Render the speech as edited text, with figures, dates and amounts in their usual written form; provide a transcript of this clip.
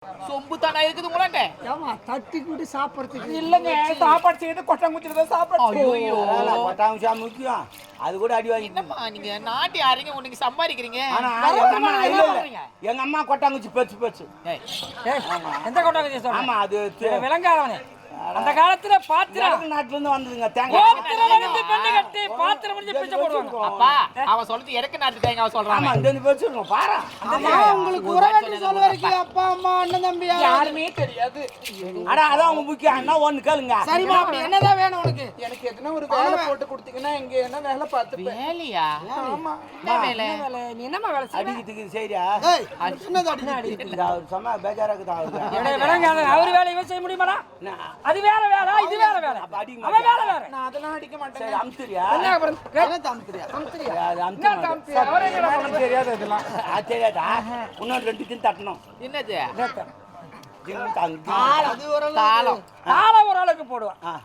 சொம்பு தானே இருக்குது உங்களாண்ட. ஏமா தட்டிக்கிட்டு சாப்பிட்றதுக்கு இல்லைங்க, சாப்பாடு செய்யறது கொட்டாங்குச்சியில தான் சாப்பாடு. ஐயோ கொட்டாங்குச்சா முக்கியம். அது கூட அடி வாங்கி. என்னம்மா நீங்க நாட்டி யாரையும் உனக்கு சம்பாதிக்கிறீங்க. ஆனா எங்க அம்மா கொட்டாங்குச்சி பேச்சு. ஏய், எந்த கொட்டாங்குச்சி சொல்ற? ஆமா அது விளங்காதவனே. அந்த காலத்துல பாத்திரம் நாட்டுல இருந்து வந்ததுங்க. பாத்திரம் எடுத்து பெண்ணு கட்டி பாத்திரம் முடிஞ்சு பிச்சை போடுவாங்க. அப்பா அவன் சொல்றது எனக்கு நாட்டு தேங்க அவன் சொல்றான். ஆமா இந்த பேச்சு இருக்கும் பாரு. ஆமா உங்களுக்கு உறவு சொல்ல வரைக்கும் அப்பா அம்மா அண்ணன் தம்பி யாருமே தெரியாது. அட அதான் உங்க முக்கியம். அண்ணா ஒண்ணு கேளுங்க. சரிம்மா அப்படி என்னதான் வேணும் உனக்கு? எனக்கு எதுனா ஒரு வேலை போட்டு கொடுத்தீங்கன்னா எங்க என்ன வேலை பார்த்துப்பேன். வேலையா? ஆமா. என்ன வேலை? நீ என்னமா வேலை செய்ய? அடிக்கிறதுக்கு சரியா? ஏய் சின்னதா அடி. அவர் சொன்னா பேஜாரா இருக்குது அவருக்கு. விளங்காத அவர் வேலையை செய்ய முடியுமாடா? அது வேற வேலை, இது வேற வேலை. அவன் வேலை வேற. நான் அதெல்லாம் அடிக்க மாட்டேன். சரி அம்துரியா? என்ன அப்புறம் என்ன தாம்திரியா அது என்ன காமிச்சு? அவரே என்ன பண்ண தெரியாது இதெல்லாம். அது தெரியாதா? இன்னும் 2 தின் தட்டணும். என்னது? தின்னு தாங்க. அது ஒரு தாளம். தாளம் ஒரு ஆளுக்கு போடுவான்.